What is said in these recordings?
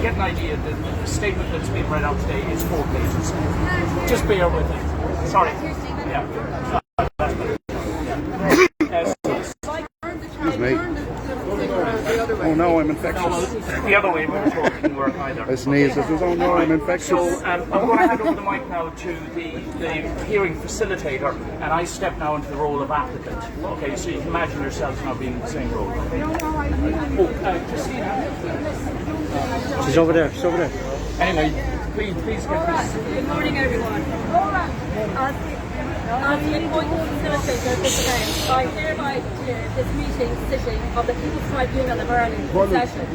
get an idea, the statement that's been read out today is 4 pages. Just bear with it. Sorry. Yeah. Excuse me. Oh no, I'm infectious. The other way we were told didn't work either. I sneezed. I says, oh no, I'm infectious. So I'm going to hand over the mic now to the hearing facilitator, and I step now into the role of applicant. Okay, so you can imagine yourselves now being in the same role. Okay? Oh, Christina. She's over there. She's over there. Anyway, please get this. Good morning, everyone. As the appointed facilitator of this event, I hereby declare this meeting sitting of the People's Tribunal of Ireland in session.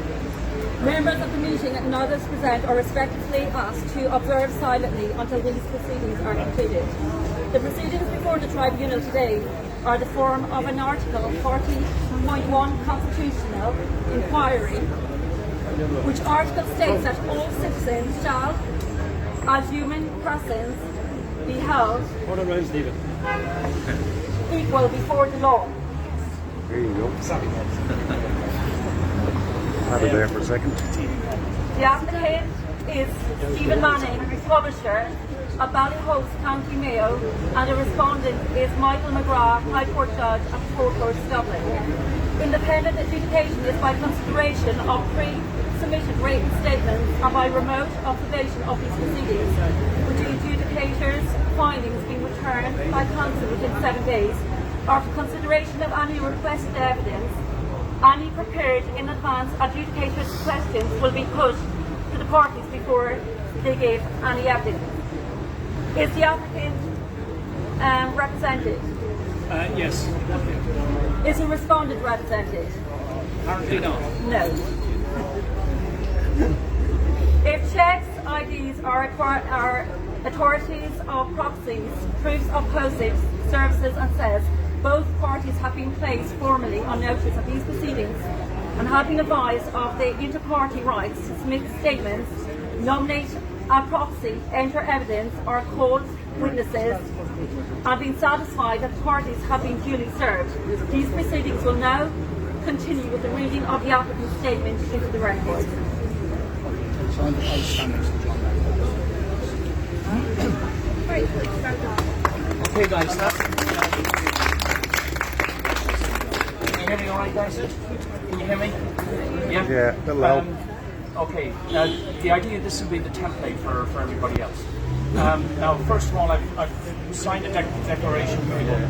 Members of the meeting and others present are respectfully asked to observe silently until these proceedings are concluded. The proceedings before the tribunal today are the form of an Article 40.1 constitutional inquiry, which article states that all citizens shall, as human persons, be held equal before the law. There you go. Have it there for a second. The applicant is Stephen Manning, publisher of Ballyhouse, County Mayo, and the respondent is Michael MacGrath, High Court Judge at the Court Court Dublin. Independent adjudication is by consideration of pre-submitted written statements and by remote observation of these proceedings, with the adjudicator's findings being returned by counsel within 7 days, or for consideration of any requested evidence. Any prepared in advance adjudicator's questions will be put to the parties before they give any evidence. Is the applicant represented? Yes. Is the respondent represented? Apparently not. No. If checks, IDs are authorities of proxies, proofs of postage, services and says both parties have been placed formally on notice of these proceedings and have been advised of the inter-party rights to submit statements, nominate a proxy, enter evidence or call witnesses, and been satisfied that the parties have been duly served. These proceedings will now continue with the reading of the applicant's statement into the record. Okay, guys. Can you hear me all right, guys? Can you hear me? Yeah? Yeah, a little loud. Okay, the idea this will be the template for everybody else. Now, first of all, I've signed a declaration here.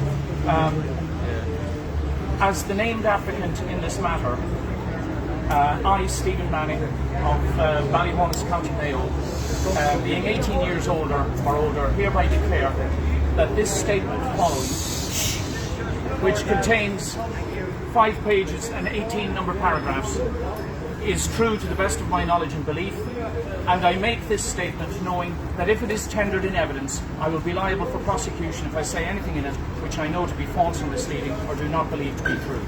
As the named applicant in this matter, I, Stephen Manning, of Ballyhouse, County Mayo, being 18 years older or older, hereby declare that this statement following, which contains 5 pages and 18 number paragraphs, is true to the best of my knowledge and belief, and I make this statement knowing that if it is tendered in evidence, I will be liable for prosecution if I say anything in it which I know to be false or misleading or do not believe to be true.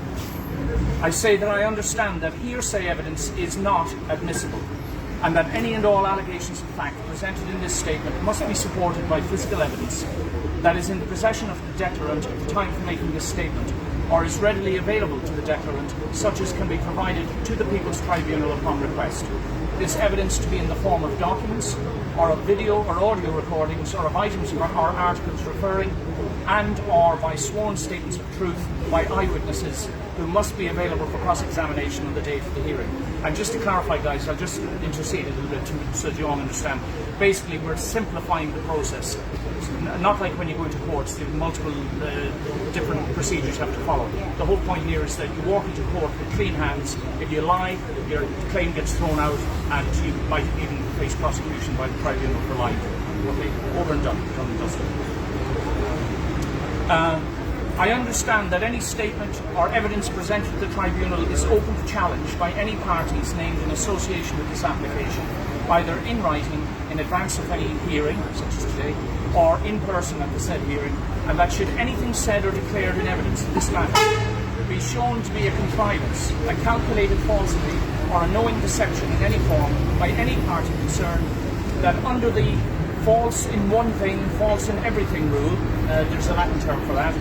I say that I understand that hearsay evidence is not admissible, and that any and all allegations of fact presented in this statement must be supported by physical evidence that is in the possession of the declarant at the time for making this statement, or is readily available to the declarant, such as can be provided to the People's Tribunal upon request. This evidence to be in the form of documents, or of video or audio recordings, or of items or articles referring, and or by sworn statements of truth by eyewitnesses who must be available for cross-examination on the date of the hearing. And just to clarify, guys, I'll just intercede a little bit so that you all understand. Basically, we're simplifying the process. Not like when you go into courts, there are multiple different procedures you have to follow. The whole point here is that you walk into court with clean hands. If you lie, your claim gets thrown out, and you might even face prosecution by the tribunal for lying. Okay, over and done and dusted. I understand that any statement or evidence presented to the tribunal is open to challenge by any parties named in association with this application, either in writing in advance of any hearing, such as today, or in person at the said hearing, and that should anything said or declared in evidence of this matter be shown to be a contrivance, a calculated falsity, or a knowing deception in any form by any party concerned, that under the false in one thing, false in everything rule, there's a Latin term for that,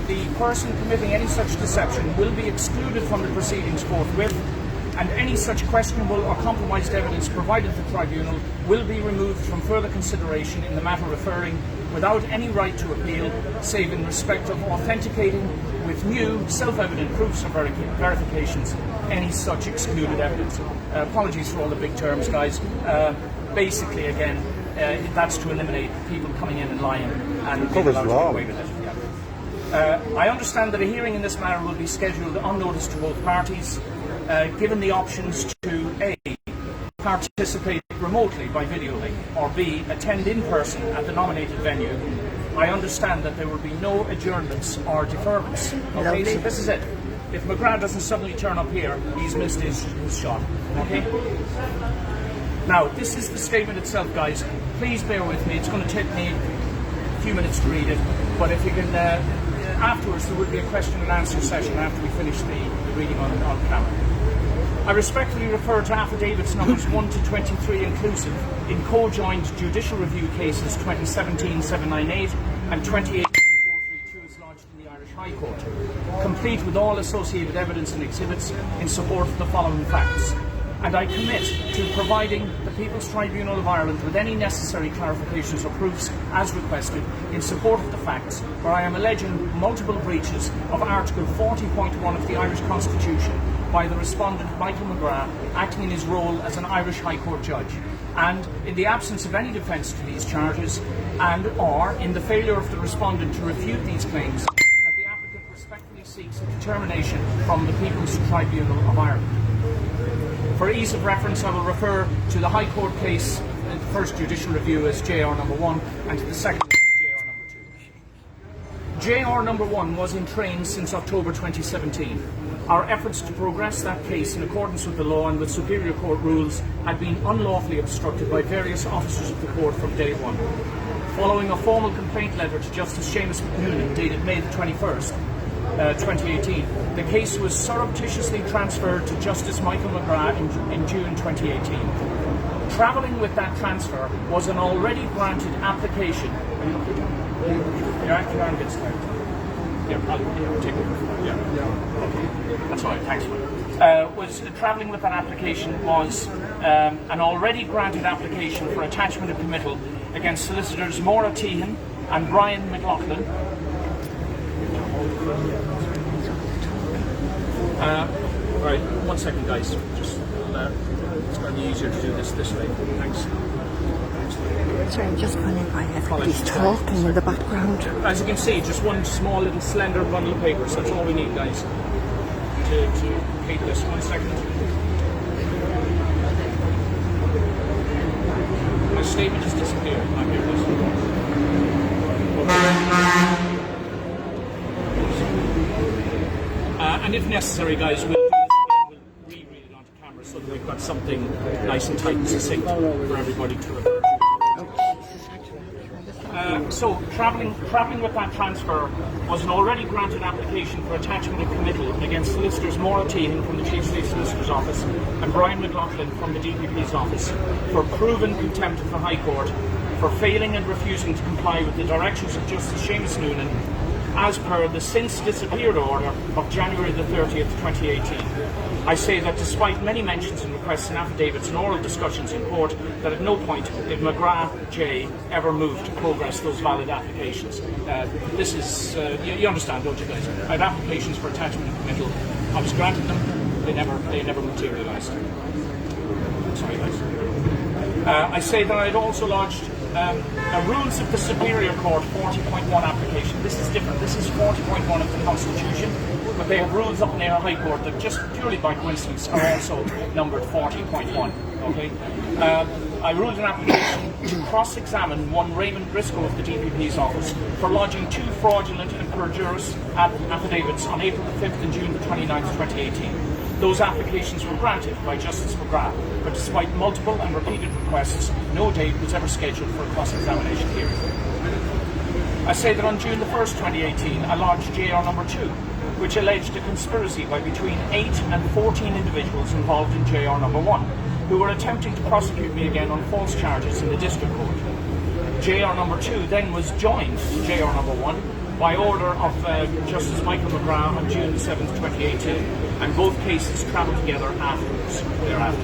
the person committing any such deception will be excluded from the proceedings forthwith, and any such questionable or compromised evidence provided to the tribunal will be removed from further consideration in the matter referring without any right to appeal, save in respect of authenticating with new self-evident proofs of verifications any such excluded evidence. Apologies for all the big terms, guys. Basically, again, that's to eliminate people coming in and lying and being allowed to get away with it. I understand that a hearing in this matter will be scheduled on notice to both parties, given the options to A, participate remotely by video link, or B, attend in person at the nominated venue. I understand that there will be no adjournments or deferments. Okay, so this is it. If MacGrath doesn't suddenly turn up here, he's missed his shot. Okay? Now, this is the statement itself, guys. Please bear with me. It's going to take me a few minutes to read it, but if you can, afterwards there will be a question and answer session after we finish the reading on camera. I respectfully refer to affidavits numbers 1 to 23 inclusive in co-joined judicial review cases 2017-798 and 2018-432 as lodged in the Irish High Court, complete with all associated evidence and exhibits in support of the following facts. And I commit to providing the People's Tribunal of Ireland with any necessary clarifications or proofs as requested in support of the facts where I am alleging multiple breaches of Article 40.1 of the Irish Constitution by the respondent Michael MacGrath acting in his role as an Irish High Court judge, and in the absence of any defence to these charges and or in the failure of the respondent to refute these claims, that the applicant respectfully seeks a determination from the People's Tribunal of Ireland. For ease of reference, I will refer to the High Court case in the first judicial review as JR number 1 and to the second as JR number 2. JR number 1 was in train since October 2017. Our efforts to progress that case in accordance with the law and with Superior Court rules had been unlawfully obstructed by various officers of the court from day one. Following a formal complaint letter to Justice Seamus McNoonan dated May the 21st, 2018, the case was surreptitiously transferred to Justice Michael MacGrath in June 2018. Travelling with that transfer was an already granted application. Your arm gets tired. Yeah, I'll take over. Yeah. Okay. That's all right. Thanks. Travelling with that application was an already granted application for attachment of committal against solicitors Maura Tehan and Brian McLaughlin. Right, 1 second, guys. Just it's going to be easier to do this way. Thanks. Sorry, I'm just wondering why everybody's talking in the background. As you can see, just one small little slender bundle of papers. That's all we need, guys, to complete this. 1 second. My statement has disappeared. I'm here. And if necessary, guys, we'll reread it onto camera so that we've got something nice and tight and succinct for everybody to refer to. So, travelling with that transfer was an already granted application for attachment of committal against solicitors Maura Tehan from the Chief State Solicitor's Office and Brian McLaughlin from the DPP's Office for proven contempt of the High Court for failing and refusing to comply with the directions of Justice Seamus McNoonan as per the since disappeared order of January the 30th, 2018. I say that despite many mentions and requests and affidavits and oral discussions in court, that at no point did MacGrath J ever move to progress those valid applications. This is, you understand, don't you guys? I had applications for attachment and committal. I was granted them. They never materialised. Sorry, guys. I say that I had also lodged a Rules of the Superior Court 40.1 application. This is different. This is 40.1 of the Constitution, but they have rules up in the High Court that just purely by coincidence are also numbered 40.1. Okay. I ruled an application to cross-examine one Raymond Briscoe of the DPP's office for lodging 2 fraudulent and perjurious affidavits on April the 5th and June the 29th, 2018. Those applications were granted by Justice MacGrath, but despite multiple and repeated requests, no date was ever scheduled for a cross-examination hearing. I say that on June the 1st, 2018, I lodged JR number 2, which alleged a conspiracy by between 8 and 14 individuals involved in JR number 1, who were attempting to prosecute me again on false charges in the District Court. JR number 2 then was joined to JR number 1 by order of Justice Michael MacGrath on June the 7th, 2018, and both cases travelled together thereafter.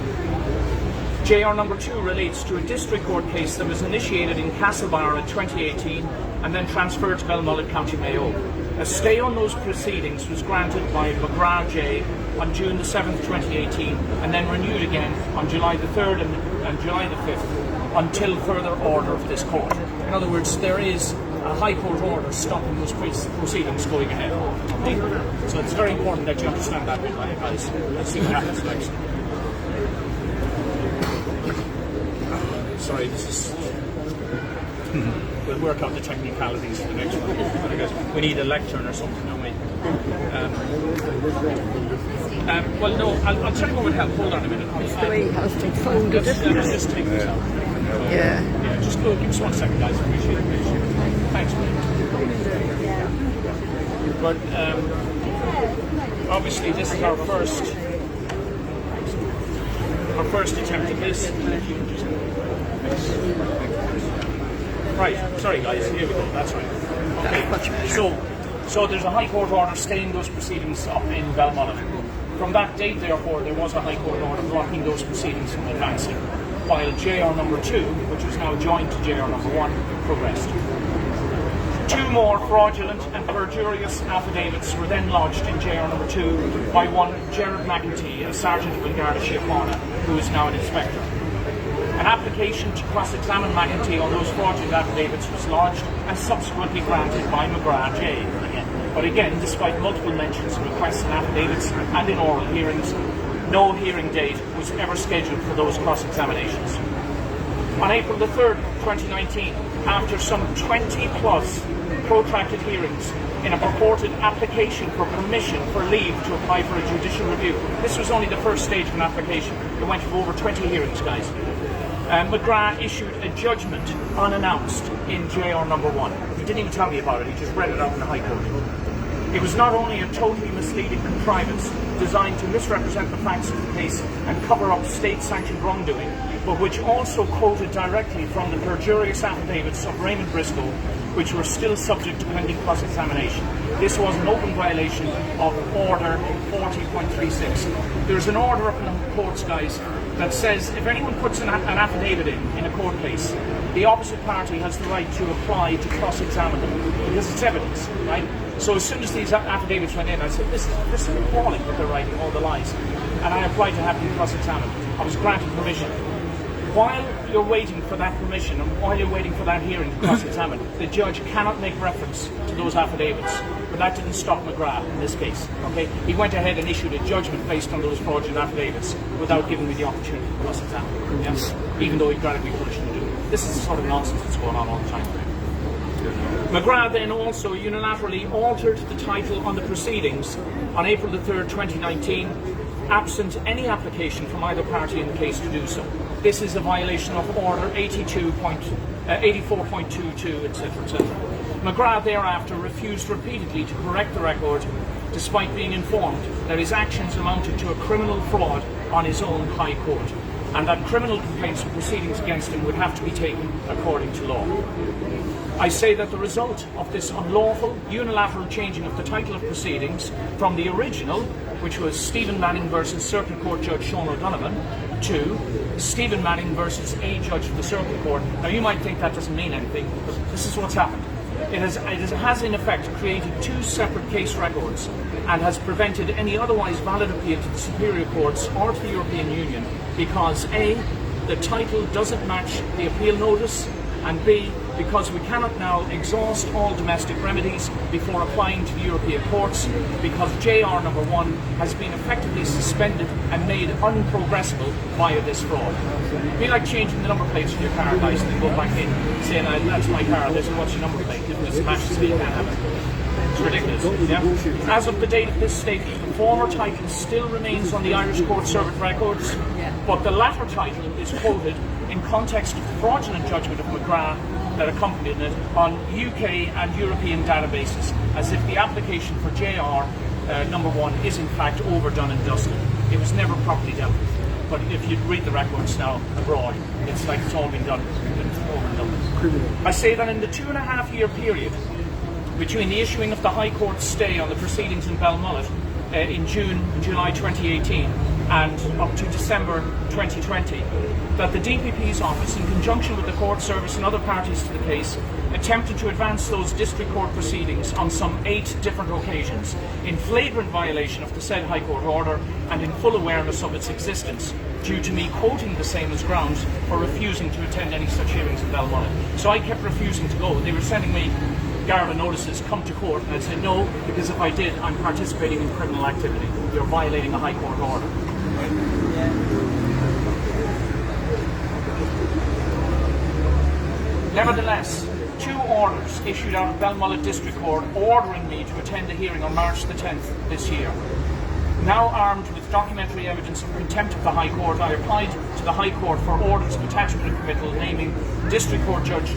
JR number 2 relates to a district court case that was initiated in Castlebar in 2018 and then transferred to Belmullet, County Mayo. A stay on those proceedings was granted by MacGrath J on June the 7th, 2018, and then renewed again on July the 3rd and July the 5th until further order of this court. In other words, there is a High Court order stopping those proceedings going ahead. Okay? So it's very important that you understand that bit, guys. Let's see what happens next. Sorry, this is... We'll work out the technicalities for the next one. Because we need a lectern or something, don't we? Well, no, I'll tell you what would help. Hold on a minute. It's the way he has been folded, Let's isn't it? just take this out. Yeah. Just go, give us 1 second, guys. Appreciate it. Thanks, mate. But obviously, this is our first attempt at this. Right, sorry guys, here we go, that's right. Okay, so there's a High Court order staying those proceedings up in Belmullet. From that date, therefore, there was a High Court order blocking those proceedings from advancing, while JR number 2, which was now joined to JR number 1, progressed. 2 more fraudulent and perjurious affidavits were then lodged in JR number 2 by one Gerard McEntee, a sergeant of Garda Síochána, who is now an inspector. An application to cross-examine McEntee on those fraudulent affidavits was lodged and subsequently granted by MacGrath J. But again, despite multiple mentions, requests and affidavits and in oral hearings, no hearing date was ever scheduled for those cross-examinations. On April the 3rd, 2019, after some 20-plus protracted hearings in a purported application for permission for leave to apply for a judicial review. This was only the first stage of an application. It went for over 20 hearings, guys. MacGrath issued a judgment unannounced in JR number 1. He didn't even tell me about it, he just read it out in the High Court. It was not only a totally misleading contrivance designed to misrepresent the facts of the case and cover up state-sanctioned wrongdoing, but which also quoted directly from the perjurious affidavits of Raymond Briscoe, which were still subject to pending cross-examination. This was an open violation of Order 40.36. There's an order up in the courts, guys, that says if anyone puts an affidavit in a court case, the opposite party has the right to apply to cross-examine them because it's evidence, right? So as soon as these affidavits went in, I said, this is appalling that they're writing all the lies. And I applied to have them cross-examined. I was granted permission. While you're waiting for that permission and while you're waiting for that hearing to cross-examine, the judge cannot make reference to those affidavits. But that didn't stop MacGrath in this case. Okay, he went ahead and issued a judgment based on those fraudulent affidavits without giving me the opportunity to cross-examine. Yes, even though he granted me permission to do it. This is the sort of nonsense that's going on all the time. MacGrath then also unilaterally altered the title on the proceedings on April the 3rd, 2019, absent any application from either party in the case to do so. This is a violation of Order 84.22, etc., etc. MacGrath thereafter refused repeatedly to correct the record, despite being informed that his actions amounted to a criminal fraud on his own High Court, and that criminal complaints and proceedings against him would have to be taken according to law. I say that the result of this unlawful, unilateral changing of the title of proceedings from the original, which was Stephen Manning versus Circuit Court Judge Sean O'Donovan, to Stephen Manning versus a judge of the Circuit Court. Now you might think that doesn't mean anything, but this is what's happened. It has in effect created 2 separate case records and has prevented any otherwise valid appeal to the Superior Courts or to the European Union because A, the title doesn't match the appeal notice, and B, because we cannot now exhaust all domestic remedies before applying to the European courts, because JR number 1 has been effectively suspended and made unprogressible via this fraud. It'd be like changing the number plates in your car, guys, and then go back in saying, that's my car, this is what's your number plate, if it's matches, you can't have it. It's ridiculous. Yeah? As of the date of this statement, the former title still remains on the Irish Court Servant records, but the latter title is quoted in context of the fraudulent judgment of MacGrath that accompanied it on UK and European databases, as if the application for JR number 1 is in fact overdone and dusted. It was never properly dealt with. But if you read the records now abroad, it's like it's all been done. It's over and done. I say that in the 2.5-year period between the issuing of the High Court stay on the proceedings in Balmullet in June and July 2018 and up to December 2020, that the DPP's office, in conjunction with the court service and other parties to the case, attempted to advance those district court proceedings on some 8 different occasions, in flagrant violation of the said High Court order and in full awareness of its existence, due to me quoting the same as grounds for refusing to attend any such hearings in Balmullet. So I kept refusing to go. They were sending me Garda notices, come to court, and I said no, because if I did, I'm participating in criminal activity. You're violating a High Court order. Nevertheless, 2 orders issued out of Balmullet District Court ordering me to attend a hearing on March the 10th this year. Now armed with documentary evidence of contempt of the High Court, I applied to the High Court for orders of attachment and committal, naming District Court Judge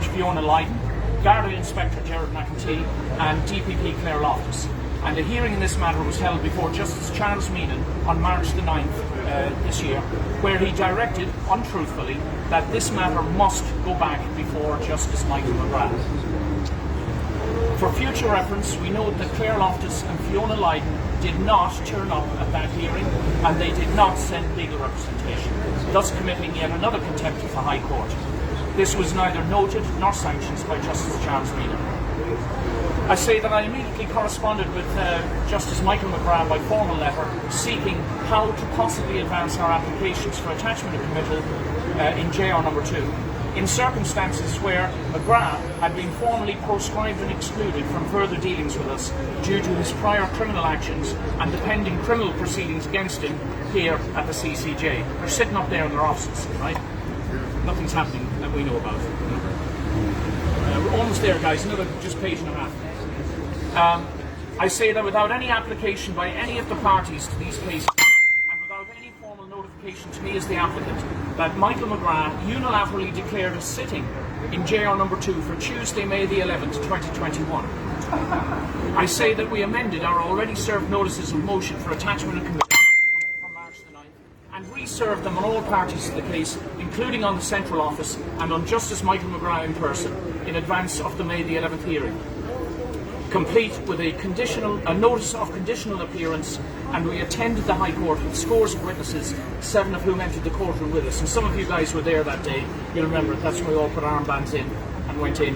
Fiona Lydon, Garda Inspector Gerard McEntee and DPP Claire Loftus. And a hearing in this matter was held before Justice Charles Meenan on March the 9th this year, where he directed, untruthfully, that this matter must go back before Justice Michael MacGrath. For future reference, we note that Claire Loftus and Fiona Lydon did not turn up at that hearing, and they did not send legal representation, thus committing yet another contempt of the High Court. This was neither noted nor sanctioned by Justice Charles Meenan. I say that I immediately corresponded with Justice Michael MacGrath by formal letter, seeking how to possibly advance our applications for attachment and committal in JR number 2, in circumstances where MacGrath had been formally proscribed and excluded from further dealings with us due to his prior criminal actions and the pending criminal proceedings against him here at the CCJ. They're sitting up there in their offices, right? Nothing's happening that we know about. We're almost there, guys. Another just page and a half. I say that without any application by any of the parties to these cases, and without any formal notification to me as the applicant, that Michael MacGrath unilaterally declared a sitting in JR number 2 for Tuesday, May the 11th, 2021. I say that we amended our already served notices of motion for attachment and committal from March the 9th, and reserved them on all parties to the case, including on the Central Office and on Justice Michael MacGrath in person, in advance of the May the 11th hearing, complete with a notice of conditional appearance, and we attended the High Court with scores of witnesses, 7 of whom entered the courtroom with us. And some of you guys were there that day. You'll remember it. That's when we all put armbands in and went in.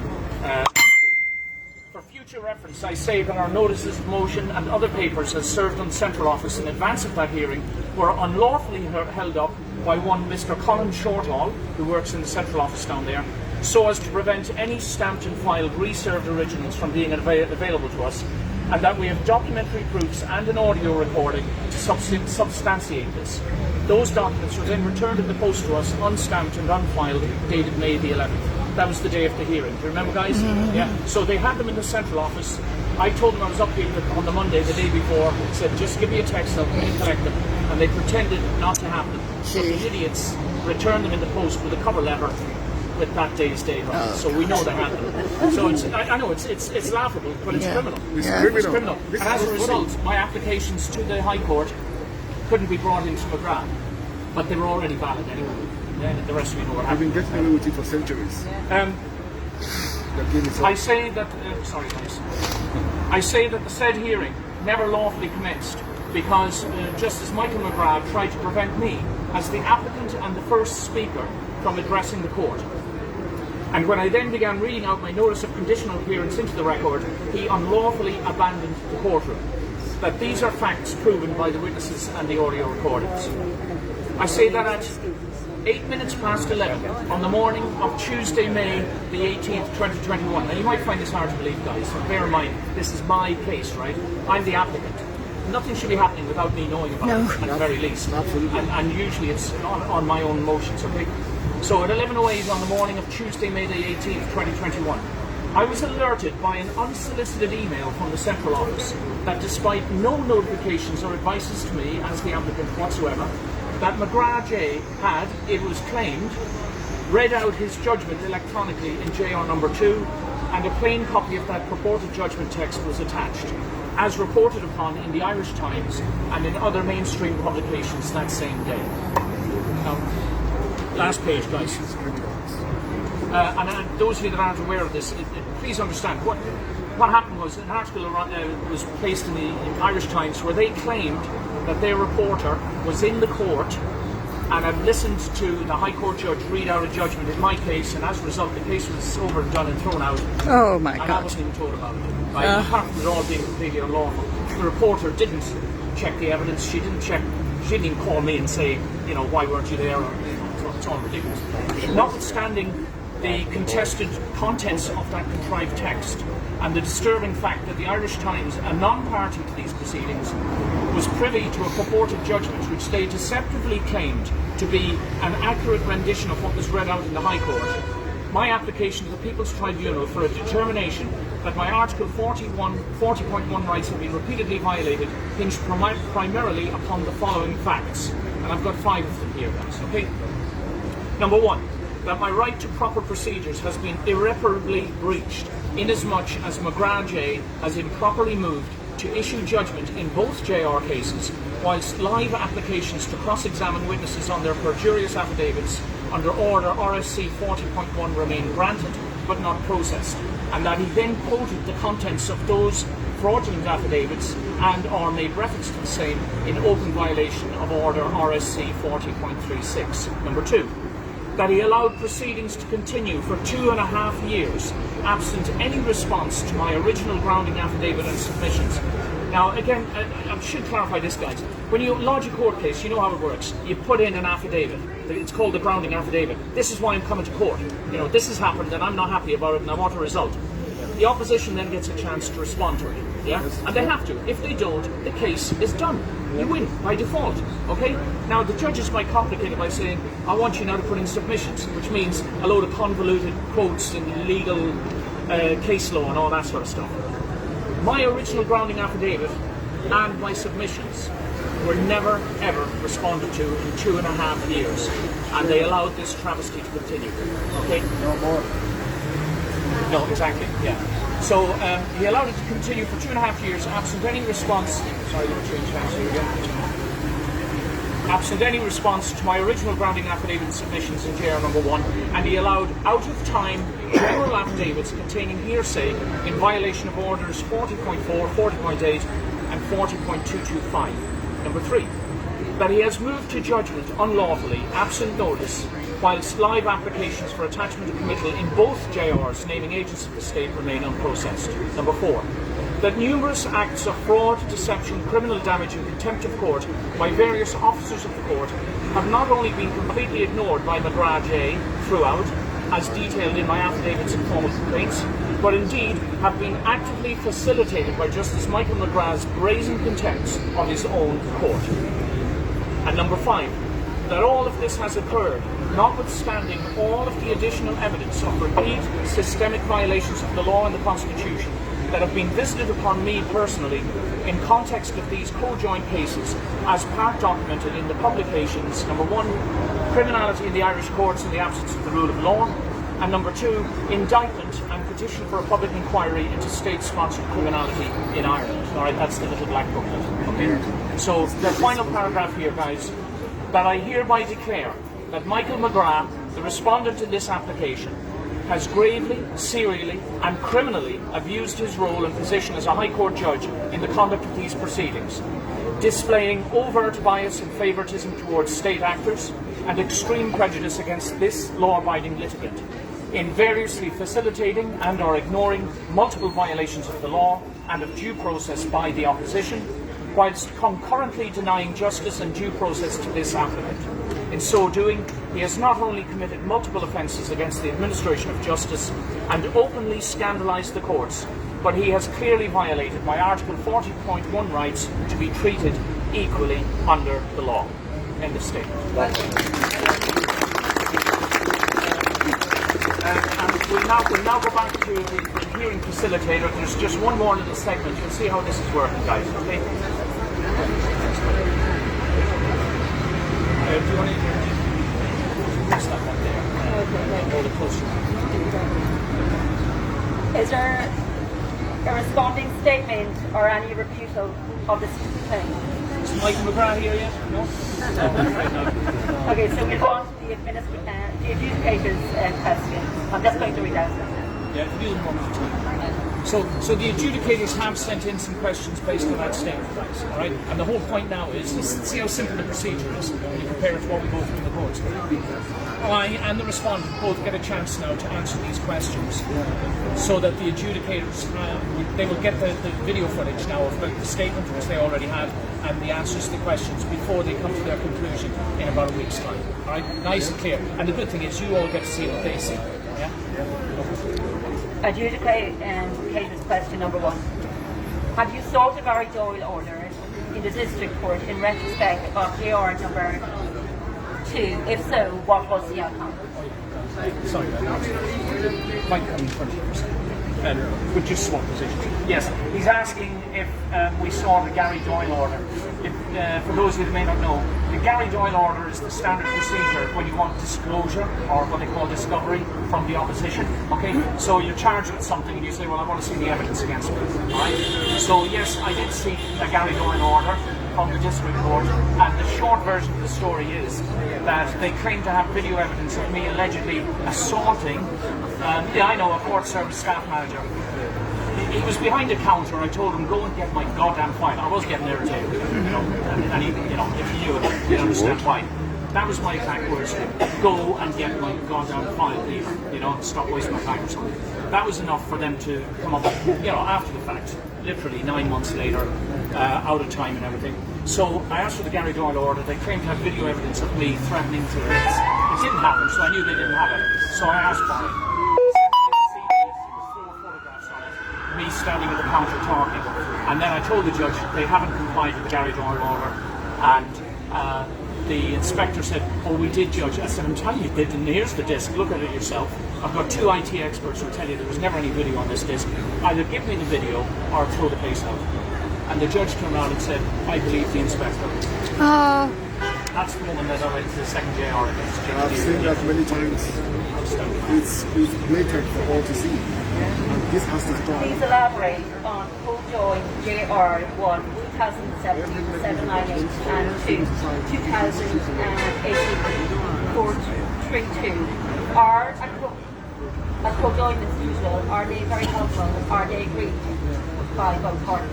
For future reference, I say that our notices of motion and other papers as served on the Central Office in advance of that hearing were unlawfully held up by one Mr. Colin Shortall, who works in the Central Office down there, so as to prevent any stamped and filed reserved originals from being available to us, and that we have documentary proofs and an audio recording to substantiate this. Those documents were then returned in the post to us, unstamped and unfiled, dated May the 11th. That was the day of the hearing. Do you remember, guys? Yeah. So they had them in the Central Office. I told them I was up here on the Monday, the day before, said, just give me a text, I'll come in and collect them. And they pretended not to have them. So the idiots returned them in the post with a cover letter with that day's date on it. So we know they had them. So it's, I know it's laughable, but it's criminal. It's criminal. And as a result, my applications to the High Court couldn't be brought into MacGrath, but they were already valid anyway. Then the rest of you know what happened. I've been getting away with it for centuries. I say that sorry, guys. I say that the said hearing never lawfully commenced because Justice Michael MacGrath tried to prevent me, as the applicant and the first speaker, from addressing the court. And when I then began reading out my notice of conditional appearance into the record, he unlawfully abandoned the courtroom. That these are facts proven by the witnesses and the audio recordings. I say that at 8 minutes past 11 on the morning of Tuesday, May the 18th, 2021. Now you might find this hard to believe, guys, but bear in mind, this is my case, right? I'm the applicant. Nothing should be happening without me knowing about it, at the very least. Absolutely. And usually it's on my own motions, okay? So at 11:08 on the morning of Tuesday, May the 18th, 2021, I was alerted by an unsolicited email from the Central Office that despite no notifications or advices to me as the applicant whatsoever, that MacGrath J had, it was claimed, read out his judgment electronically in JR number 2, and a plain copy of that purported judgment text was attached, as reported upon in the Irish Times and in other mainstream publications that same day. Now, last page, guys. and those of you that aren't aware of this, please understand what happened was an article was placed in the Irish Times where they claimed that their reporter was in the court and had listened to the High Court judge read out a judgment in my case, and as a result the case was over and done and thrown out. Oh my And I God. wasn't even told about it. Apart from it all being completely unlawful. The reporter didn't check the evidence, she didn't even call me and say, you know, why weren't you there? Or, it's all ridiculous. Notwithstanding the contested contents of that contrived text and the disturbing fact that the Irish Times, a non-party to these proceedings, was privy to a purported judgment which they deceptively claimed to be an accurate rendition of what was read out in the High Court, my application to the People's Tribunal for a determination that my Article 40.1 rights have been repeatedly violated hinged primarily upon the following facts. And I've got 5 of them here, guys, okay? Number 1, that my right to proper procedures has been irreparably breached, inasmuch as MacGrath J has improperly moved to issue judgment in both JR cases, whilst live applications to cross-examine witnesses on their perjurious affidavits under Order RSC 40.1 remain granted but not processed, and that he then quoted the contents of those fraudulent affidavits and or made reference to the same in open violation of Order RSC 40.36. Number 2, that he allowed proceedings to continue for 2.5 years, absent any response to my original grounding affidavit and submissions. Now, again, I should clarify this, guys. When you lodge a court case, you know how it works. You put in an affidavit. It's called the grounding affidavit. This is why I'm coming to court. You know, this has happened and I'm not happy about it and I want a result. The opposition then gets a chance to respond to it. Yeah? And they have to. If they don't, the case is done. You win by default. Okay? Now, the judges might complicate it by saying, I want you now to put in submissions, which means a load of convoluted quotes and legal case law and all that sort of stuff. My original grounding affidavit and my submissions were never, ever responded to in 2.5 years. And they allowed this travesty to continue. Okay? No more. No, exactly, yeah. So he allowed it to continue for 2.5 years, absent any response. Sorry, let me change hands here again. Absent any response to my original grounding affidavit submissions in JR number 1, and he allowed out of time general affidavits containing hearsay in violation of orders 40.4, 40.8, and 40.225. Number 3, that he has moved to judgment unlawfully, absent notice, whilst live applications for attachment to committal in both JRs naming agents of the state remain unprocessed. Number 4, that numerous acts of fraud, deception, criminal damage and contempt of court by various officers of the court have not only been completely ignored by MacGrath J throughout, as detailed in my affidavits and formal complaints, but indeed have been actively facilitated by Justice Michael MacGrath's brazen contempt of his own court. And number 5, that all of this has occurred notwithstanding all of the additional evidence of repeat systemic violations of the law and the Constitution that have been visited upon me personally in context of these co-joint cases as part documented in the publications, number 1, criminality in the Irish courts in the absence of the rule of law, and number 2, indictment and petition for a public inquiry into state-sponsored criminality in Ireland. All right, that's the little black booklet. Okay. So the final paragraph here, guys, that I hereby declare that Michael MacGrath, the respondent in this application, has gravely, serially and criminally abused his role and position as a High Court judge in the conduct of these proceedings, displaying overt bias and favouritism towards state actors and extreme prejudice against this law-abiding litigant, in variously facilitating and or ignoring multiple violations of the law and of due process by the opposition, whilst concurrently denying justice and due process to this applicant. In so doing, he has not only committed multiple offences against the administration of justice and openly scandalised the courts, but he has clearly violated my Article 40.1 rights to be treated equally under the law. End of statement. And we'll now go back to the hearing facilitator. There's just one more little segment. You'll see how this is working, guys. Okay? Do you want to fix that one there? Hold it closer. Is there a responding statement or any rebuttal of this claim? Is Michael MacGrath here yet? No? Okay, so we go on to the adjudicator's question. I'm just going to read out them. Yeah, if you do them one at a time. So the adjudicators have sent in some questions based on that statement, guys, all right? And the whole point now is, see how simple the procedure is when you compare it to what we go through in the courts. I and the respondent both get a chance now to answer these questions, so that the adjudicators, they will get the video footage now of the statement, which they already had, and the answers to the questions before they come to their conclusion in about a week's time, all right? Nice and clear. And the good thing is you all get to see what they see, yeah? Adjudicator's question number 1. Have you sought a Gary Doyle order in the district court in retrospect of JR number 2? If so, what was the outcome? Sorry, Mike, come in front of you. We'll just swap positions. Yes, he's asking if we saw the Gary Doyle order. If, for those of you that may not know, the Gary Doyle order is the standard procedure when you want disclosure, or what they call discovery, from the opposition. Okay, so you're charged with something and you say, well, I want to see the evidence against me. Right? So yes, I did see a Gary Doyle order from the district court, and the short version of the story is that they claim to have video evidence of me allegedly assaulting, I know, a court service staff manager. He was behind a counter. I told him, go and get my goddamn file. I was getting irritated, and he, if you knew it, you'd understand why. That was my exact words to him. Go and get my goddamn file, please. Stop wasting my time or something. That was enough for them to come up, after the fact, literally 9 months later, out of time and everything. So I asked for the Gary Doyle order. They claimed to have video evidence of me threatening to hit. It didn't happen, so I knew they didn't have it. So I asked for it. Me standing at the counter talking, and then I told the judge they haven't complied with the Gary Doyle order, and the inspector said, oh, we did, judge. I said, I'm telling you, they didn't. Here's the disc, look at it yourself. I've got 2 IT experts who will tell you there was never any video on this disc. Either give me the video or throw the case out. And the judge turned around and said, I believe the inspector. That's the woman that I went to the second JR against. I've seen that many times. It's blatant for all to see. This has to stop. Please elaborate on co-join JR 1 2017-798 and 2 2018 432. Are a co-join as usual, are they very helpful? Are they agreed by both parties?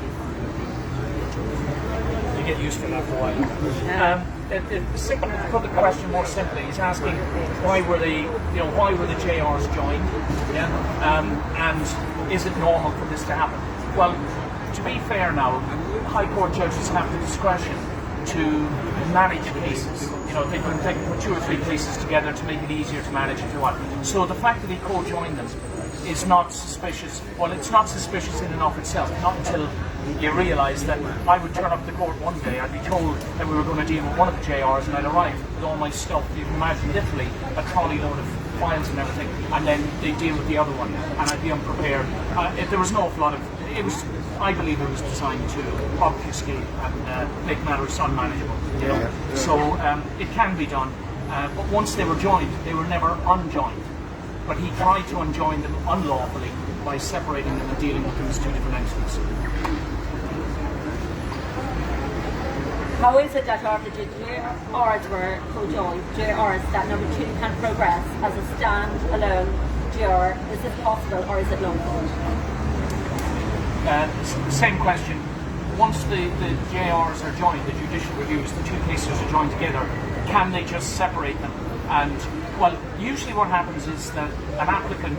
You get used to that for a while. To put the question more simply, he's asking why were the JRs joined, and is it normal for this to happen? Well, to be fair now, High Court judges have the discretion to manage cases. They can put 2 or 3 cases together to make it easier to manage if you want. So the fact that he co-joined them is not suspicious. Well, it's not suspicious in and of itself, not until you realise that I would turn up to court one day, I'd be told that we were going to deal with one of the JRs, and I'd arrive with all my stuff, you can imagine literally a trolley load of files and everything, and then they deal with the other one, and I'd be unprepared. There was an awful lot of, I believe it was designed to obfuscate and make matters unmanageable. So it can be done, but once they were joined, they were never unjoined. But he tried to unjoin them unlawfully by separating them and dealing with them as 2 different entities. How is it that after the JRs were co-joined, JRs that number 2 can progress as a stand-alone JR? Is this possible or is it lawful? Same question. Once the JRs are joined, the judicial reviews, the 2 cases are joined together, can they just separate them? And, well, usually what happens is that an applicant,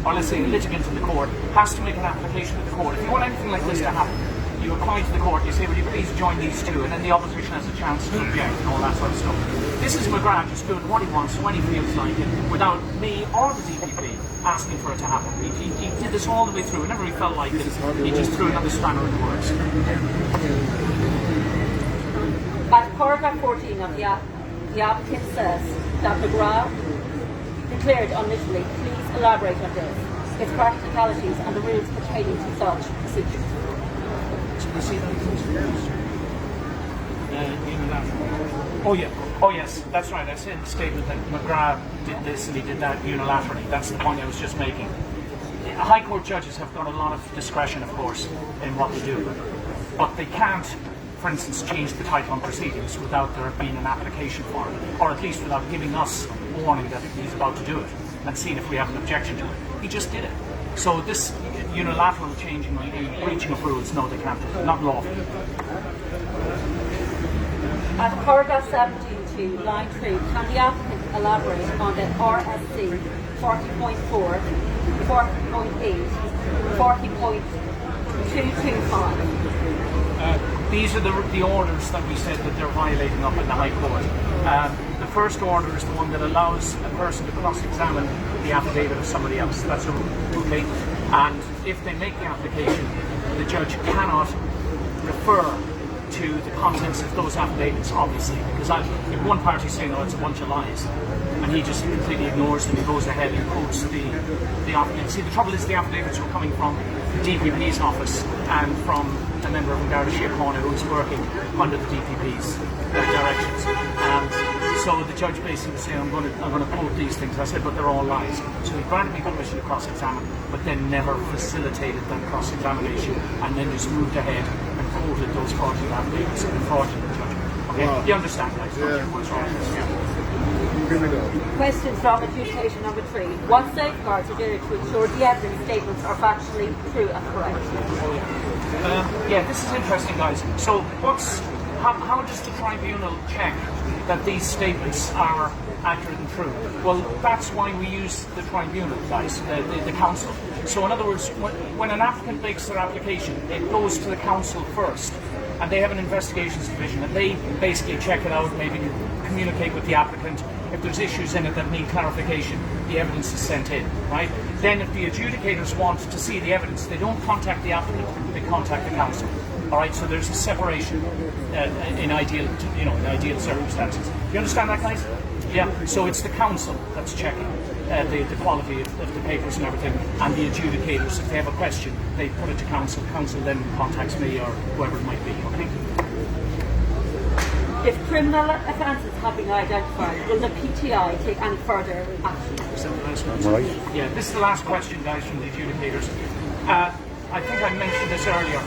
or let's say a litigant in the court, has to make an application to the court. If you want anything like this to happen, you apply to the court, you say, will you please join these 2, and then the opposition has a chance to object and all that sort of stuff. This is MacGrath just doing what he wants when he feels like it, without me or the DPP asking for it to happen. He did this all the way through. Whenever he felt like it, he just threw another spanner in the works. At paragraph 14 of the applicant says that MacGrath declared initially, please elaborate on this, its practicalities and the rules pertaining to such procedures. Oh yes, that's right. I said in the statement that MacGrath did this and he did that unilaterally. That's the point I was just making. High Court judges have got a lot of discretion, of course, in what they do, but they can't for instance, change the title on proceedings without there being an application for it, or at least without giving us a warning that he's about to do it and seeing if we have an objection to it. He just did it. So this unilateral changing, breaching of rules, no, they can't do it. Not lawful. At paragraph 17 to line 3, can the applicant elaborate on the RSC 40.4, 40.8, 40.225? These are the orders that we said that they're violating up in the High Court. The first order is the one that allows a person to cross-examine the affidavit of somebody else. That's a rule, okay? And if they make the application, the judge cannot refer to the contents of those affidavits, obviously, because if one party saying, "Oh, it's a bunch of lies," and he just completely ignores them, he goes ahead and quotes the affidavit. See, the trouble is the affidavits were coming from the DPP's office and from a member of Garda Síochána who's working under the DPP's directions. So the judge basically said, I'm going to quote these things. I said, but they're all lies. So he granted me permission to cross-examine, but then never facilitated that cross-examination, and then just moved ahead and quoted those fraudulent affidavits and fraudulent judgment. Okay, you understand, guys? Yeah. What's wrong with this? Yeah. Here we go. Question from adjudication number 3. What safeguards are there to ensure the evidence statements are factually true and correct? Yeah, this is interesting, guys. So how does the tribunal check that these statements are accurate and true? Well, that's why we use the tribunal, guys, the council. So in other words, when an applicant makes their application, it goes to the council first, and they have an investigations division, and they basically check it out, maybe communicate with the applicant. If there's issues in it that need clarification, the evidence is sent in, right? Then if the adjudicators want to see the evidence, they don't contact the applicant, they contact the council. All right, so there's a separation in ideal circumstances. You understand that, guys? Yeah. So it's the council that's checking the quality of the papers and everything, and the adjudicators, if they have a question, they put it to council. Council then contacts me or whoever it might be. Okay. If criminal offences have been identified, will the PTI take any further action? Is that the last one? Right. Yeah, this is the last question, guys, from the adjudicators. I think I mentioned this earlier.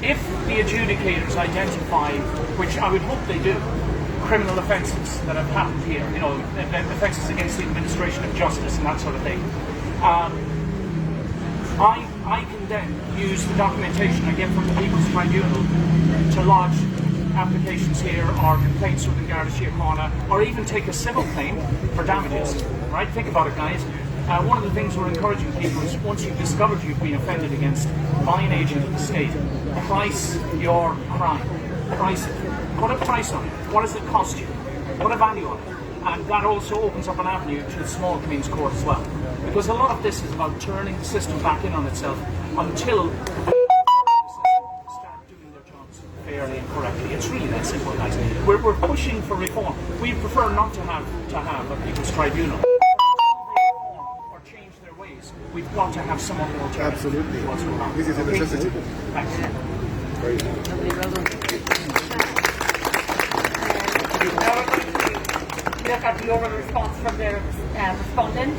If the adjudicators identify, which I would hope they do, criminal offences that have happened here, offences against the administration of justice and that sort of thing, I can then use the documentation I get from the People's Tribunal to lodge applications here or complaints with the Garda Síochána, or even take a civil claim for damages. Right? Think about it, guys. One of the things we're encouraging people is, once you've discovered you've been offended against by an agent of the state, price your crime. Price it. Put a price on it. What does it cost you? Put a value on it. And that also opens up an avenue to the small claims court as well. Because a lot of this is about turning the system back in on itself until start doing their jobs fairly and correctly. It's really that simple, guys. We're pushing for reform. We prefer not to have a People's Tribunal. We've got to have some other alternative. Absolutely. What's going on. This is a necessity. Thanks. Very good. Now we're going to look at the oral response from the respondent.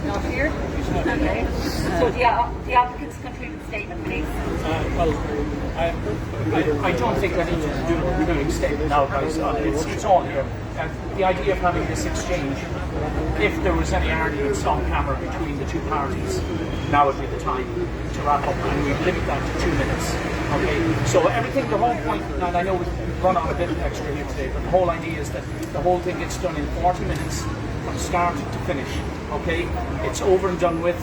Not here. Okay. So the applicant's concluding statement, please. I don't think I need to do a concluding statement now, guys. It's all here. The idea of having this exchange, if there was any arguments on camera between the two parties, now would be the time to wrap up, and we limit that to 2 minutes. Okay, so everything, the whole point, and I know we've run on a bit extra here today, but the whole idea is that the whole thing gets done in 40 minutes from start to finish. Okay, it's over and done with.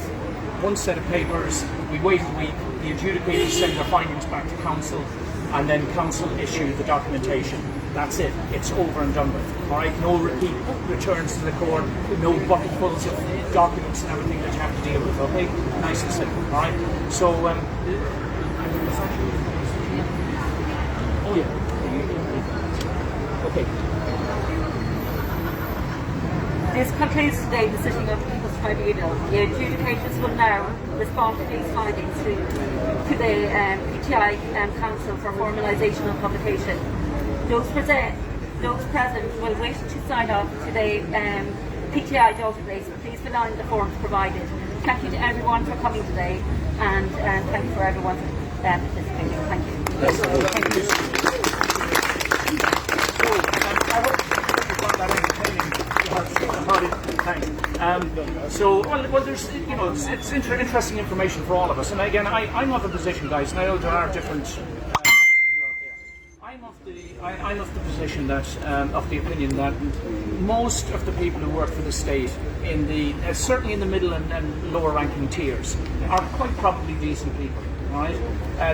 One set of papers, we wait a week, the adjudicators send their findings back to council, and then council issue the documentation. That's it. It's over and done with. All right. No repeat returns to the court. No bucketfuls of documents and everything that you have to deal with. Okay. Nice and simple. All right. So. Oh yeah. Okay. This concludes today the sitting of the People's Tribunal. The adjudicators will now respond to these findings to the PTI Council for formalisation and publication. Those present will wish to sign up to the PTI database. Please fill out the forms provided. Thank you to everyone for coming today, and thank you for everyone's participating. Thank you. Well, there's, it's interesting information for all of us. And again, I'm of the position, guys, and I know there are different points of view out there. I'm of the position that, of the opinion that most of the people who work for the state, in the certainly in the middle and lower ranking tiers, are quite probably decent people. Right?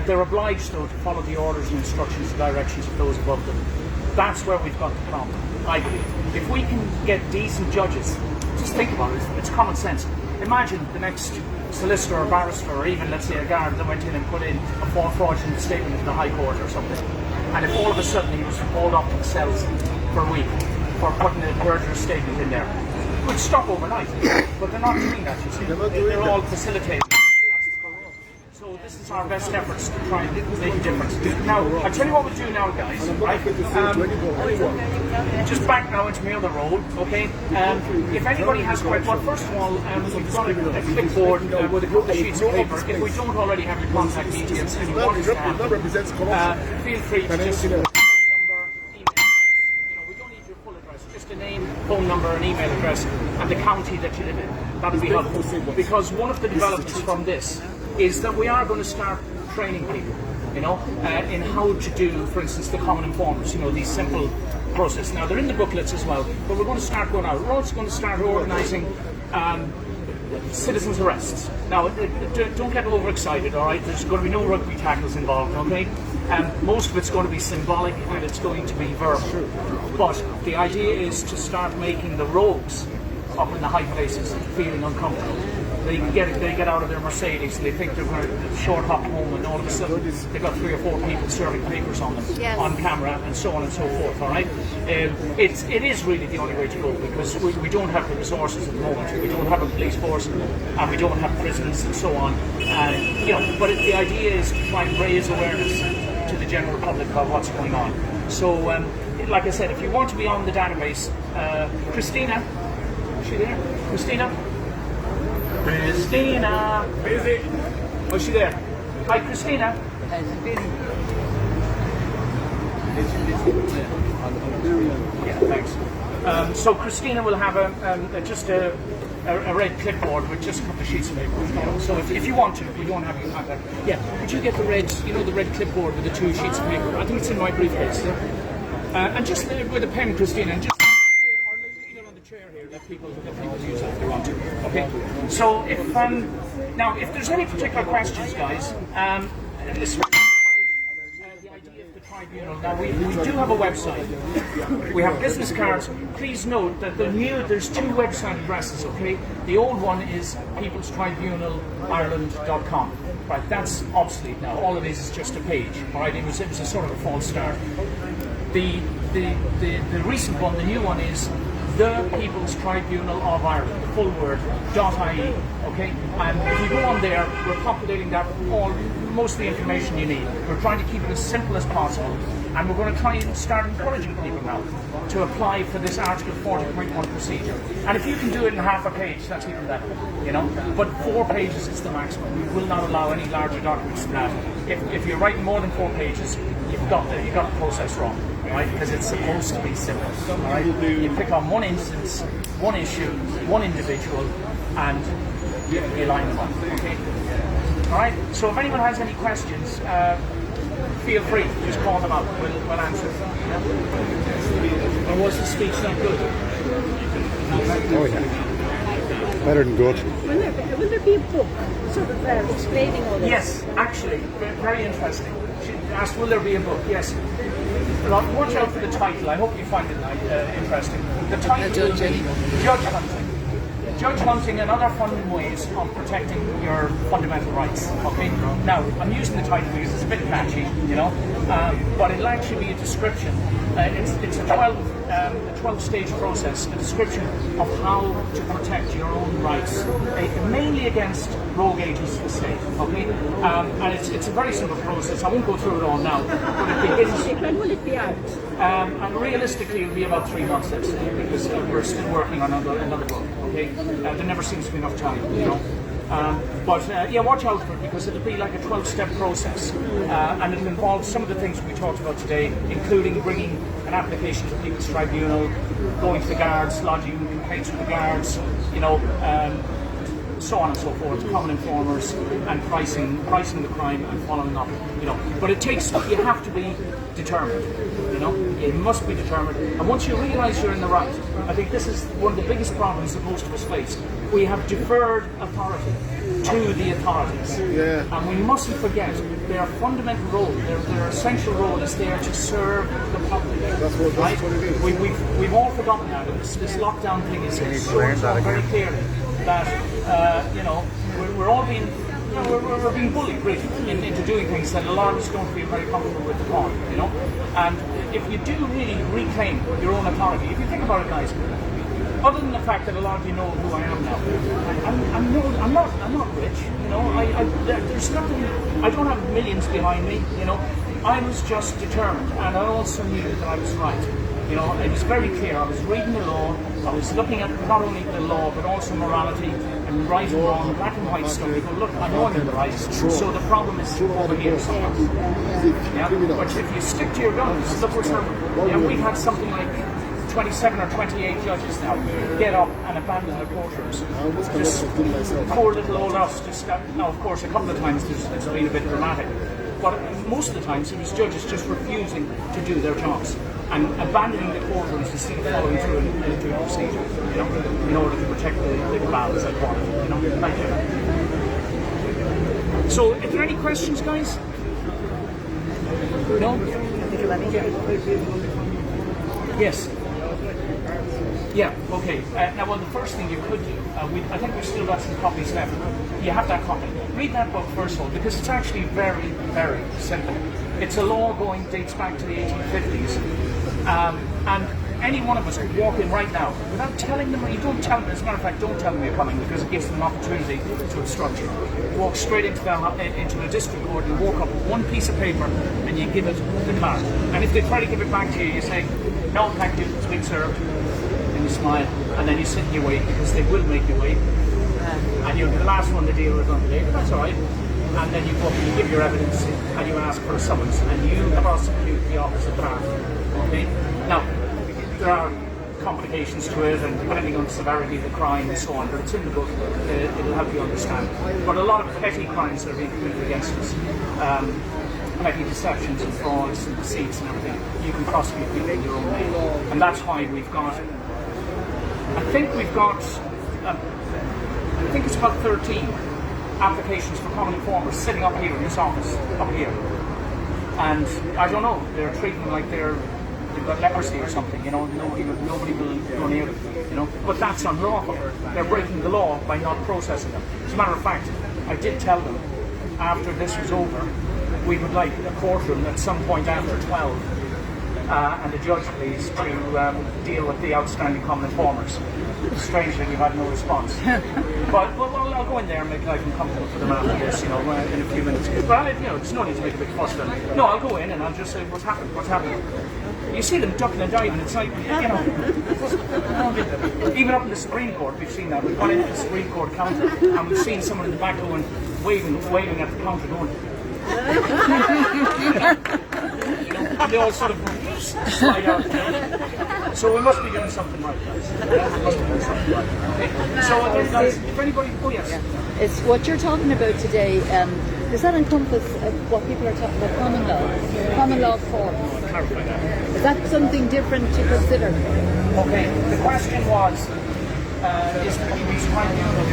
They're obliged, though, to follow the orders and instructions and directions of those above them. That's where we've got the problem, I believe. If we can get decent judges, just think about it, it's common sense. Imagine the next solicitor or barrister, or even, let's say, a guard that went in and put in a fraudulent statement in the High Court or something, and if all of a sudden he was hauled up to cells for a week for putting a perjurous statement in there. It would stop overnight, but they're not doing that, you see. They're all facilitating. So this is our best efforts to try and make a difference. Now, I'll tell you what we'll do now, guys. Right? Just back now into my other role, okay? If anybody has questions, well, first of all, we've got a clipboard with a couple of sheets of paper. If we don't already have your contact details and you want to feel free to just phone number, email address. We don't need your full address, just a name, phone number, and email address, and the county that you live in. That would be helpful. Because one of the developments from this is that we are going to start training people, in how to do, for instance, the common informers, these simple processes. Now, they're in the booklets as well, but we're going to start going out. We're also going to start organising citizens' arrests. Now, don't get overexcited, all right? There's going to be no rugby tackles involved, okay? Most of it's going to be symbolic and it's going to be verbal. But the idea is to start making the rogues up in the high places feeling uncomfortable. They get out of their Mercedes, they think they're going to short hop home, and all of a sudden they've got 3 or 4 people serving papers on them, on camera, and so on and so forth, all right? It is really the only way to go, because we don't have the resources at the moment. We don't have a police force, and we don't have prisons, and so on. But the idea is to try and raise awareness to the general public about what's going on. So, like I said, if you want to be on the database, Christina, is she there? Christina? Christina! Busy! Oh, is she there? Hi, Christina! Yeah, thanks. So Christina will have just a red clipboard with just a couple of sheets of paper. So if you want to, we don't have your contact. Yeah, could you get the red, the red clipboard with the 2 sheets of paper? I think it's in my briefcase. And just with a pen, Christina, and just chair here that people use if they want to. Okay. So if there's any particular questions, guys, especially about the idea of the tribunal. Now we do have a website. We have business cards. Please note that there's 2 website addresses. Okay. The old one is peoplestribunalir.com. Right. That's obsolete now. All of this is just a page. All right. It was a sort of a false start. The recent one, the new one is the People's Tribunal of Ireland, the full word, .ie, okay? And if you go on there, we're populating that with most of the information you need. We're trying to keep it as simple as possible, and we're going to try and start encouraging people now to apply for this Article 40.1 procedure. And if you can do it in half a page, that's even better, But 4 pages is the maximum. We will not allow any larger documents than that. If you're writing more than 4 pages, you've got the process wrong. Right, because it's supposed to be simple. All right, you pick on one instance, one issue, one individual, and you line them up. Okay. All right. So if anyone has any questions, feel free. Just call them out. We'll answer them. Yeah? Or was the speech not good? Oh yeah. Better than good. Will there be a book sort of explaining all this? Yes, actually, very interesting. She asked, will there be a book? Yes. Watch out for the title. I hope you find it interesting. The title will be Judge Hunting. Judge Hunting and Other Fun Ways of Protecting Your Fundamental Rights. Okay. Now, I'm using the title because it's a bit catchy, but it'll actually be a description. It's a 12-stage process, a description of how to protect your own rights, mainly against rogue agents of the state. Okay, and it's a very simple process. I won't go through it all now, but it begins. When will it be out? And realistically, it'll be about 3 months, let's say, because we're still working on another book. Okay, there never seems to be enough time, Yeah, watch out for it because it'll be like a 12-step process, and it'll involve some of the things we talked about today, including bringing an application to the People's Tribunal, going to the guards, lodging complaints with the guards, so on and so forth, common informers, and pricing the crime and following up. But it takes. You have to be determined. You must be determined. And once you realise you're in the right, I think this is one of the biggest problems that most of us face. We have deferred authority to the authorities, and we mustn't forget their fundamental role, their essential role is there to serve the public. That's what it is. We've all forgotten that. This lockdown thing is showing very clearly that we're all being we're being bullied really into doing things that a lot of us don't feel very comfortable with at all. And if you do really reclaim your own authority, if you think about it, guys. Other than the fact that a lot of you know who I am now, I'm not rich. There's nothing. I don't have millions behind me. I was just determined, and I also knew that I was right. It was very clear. I was reading the law. I was looking at not only the law but also morality and right and wrong, black and white stuff. You go, look, I know I'm in the right. So the problem is over here somewhere. But if you stick to your guns, look what's happening. We've had something like 27 or 28 judges now get up and abandon the courtrooms. Just poor little old us just got. Now, of course, a couple of times it's been a bit dramatic, but most of the times it was judges just refusing to do their jobs and abandoning the courtrooms instead of following through and doing a procedure, in order to protect the balance at court. Thank you. So, are there any questions, guys? No? Yes. Yeah, okay. Now, well, the first thing you could do, I think we've still got some copies left. You have that copy. Read that book first of all, because it's actually very, very simple. It's a law dates back to the 1850s. And any one of us could walk in right now without telling them, you don't tell them, as a matter of fact, don't tell them you're coming because it gives them an opportunity to obstruct you. Walk straight into the district court and walk up with one piece of paper and you give it the card. And if they try to give it back to you, you say, no, thank you, it's been served. And you smile, and then you sit and you wait because they will make you wait. And you're the last one to deal with on the day, but that's all right. And then you go up and you give your evidence and you ask for a summons and you prosecute the opposite party. Okay? Now, there are complications to it and depending on the severity of the crime and so on, but it's in the book, it'll help you understand. But a lot of petty crimes that are being committed against us, petty deceptions and frauds and deceits and everything, you can prosecute people in your own name. And that's why we've got, I think it's about 13 applications for common informers sitting up here in this office, up here. And I don't know, they're treating them like they've got leprosy or something, nobody will go near them, But that's unlawful. They're breaking the law by not processing them. As a matter of fact, I did tell them after this was over, we would like a courtroom at some point after 12 and the judge, please, to deal with the outstanding common informers. Strangely, we've had no response. But well, I'll go in there and make life uncomfortable for them after this, in a few minutes. Well, there's no need to make a big fuss of them. No, I'll go in and I'll just say, what's happened? You see them ducking and diving, it's like, even up in the Supreme Court, we've seen that. We've gone into the Supreme Court counter and we've seen someone in the back going, waving at the counter going, and they all sort of slide out. So we must be doing something right, guys. We must be doing something right. Okay. So again, guys, if anybody, yes. It's what you're talking about today. Does that encompass what people are talking about, common law court? Clarify that. Is that something different to consider? Okay. The question was, is the People's Tribunal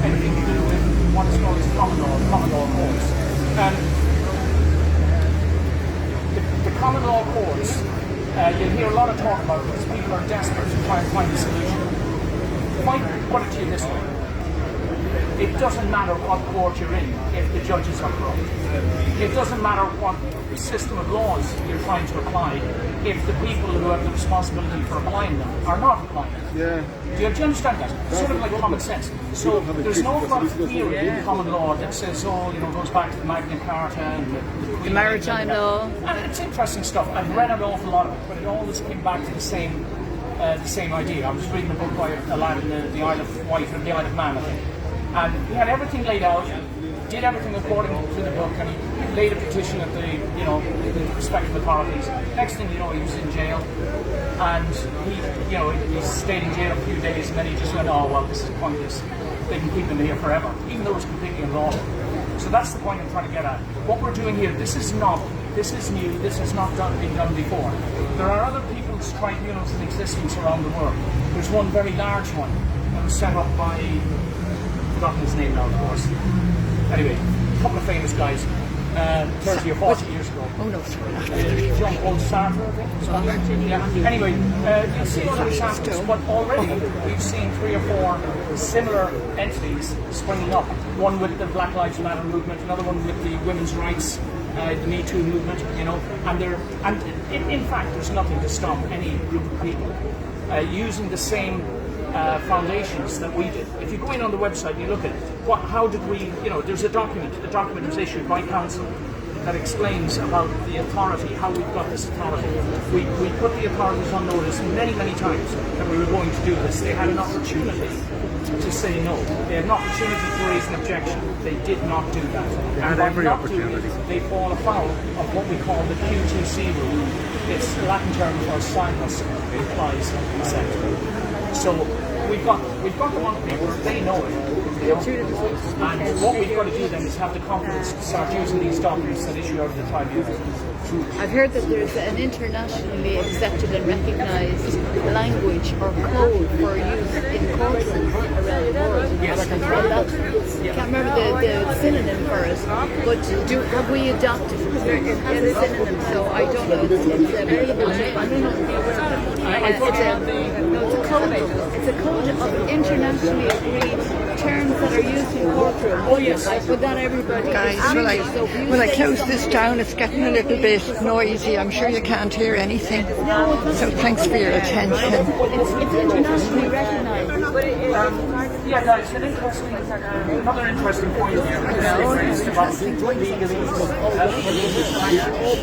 anything to do with what is known as common law courts? The common law courts, you'll hear a lot of talk about because people are desperate to try and find a solution. Put it to you this way. It doesn't matter what court you're in if the judges are corrupt. It doesn't matter what system of laws you're trying to apply if the people who have the responsibility for applying them are not applying them. Yeah. Do you understand that? It's sort of like common sense. So there's an awful lot of theory in common law that says, goes back to the Magna Carta and the maritime law. And it's interesting stuff. I've read an awful lot of it, but it always came back to the same idea. I was reading a book by a lad in the Isle of Wight, or the Isle of Man, I think. And he had everything laid out, did everything according to the book, and he laid a petition at the, you know, the respective authorities. Next thing you know, he was in jail, and he stayed in jail a few days, and then he just went, oh well, this is pointless. They can keep him here forever, even though it's completely unlawful. So that's the point I'm trying to get at. What we're doing here, this is new, this has not been done before. There are other people's tribunals in existence around the world. There's one very large one that was set up by, I've forgotten his name now, of course. Anyway, a couple of famous guys, 30 or 40 years ago. Oh no, sorry, not. Jean-Paul Sartre, I think. Yeah. Anyway, you'll see other examples, but already we've seen 3 or 4 similar entities springing up. One with the Black Lives Matter movement, another one with the women's rights, the Me Too movement, you know, and in fact, there's nothing to stop any group of people using the same foundations that we did. If you go in on the website, you look at how did we, you know, there's a document. The document was issued by council that explains about the authority, how we've got this authority. We put the authorities on notice many, many times that we were going to do this. They had an opportunity to say no. They had an opportunity to raise an objection. They did not do that. And by every not opportunity. doing it, they fall afoul of what we call the QTC rule. It's the Latin term for silence implies consent. So we've got them on paper, they know it. And what we've got to do then is have the confidence to start using these documents that issue out of the tribunal. I've heard that there's an internationally accepted and recognised language or code for use in courtrooms around the world. Yes. I can't remember the synonym for it, but have we adopted it? It has a synonym, so I don't know. It's a very it's a code of internationally agreed terms that are used in courtrooms. Oh yes. But not everybody. Guys, will I close this down? It's getting a little bit noisy. I'm sure you can't hear anything. So thanks for your attention. It's internationally recognised. Yeah, guys, another interesting point here is raised about legalese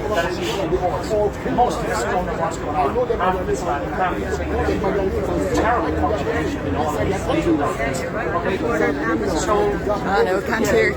that is used in courts. Most of us don't know what's going on. Half of this land can't be terrible contradiction in all of these legal documents. So, I know, can't hear.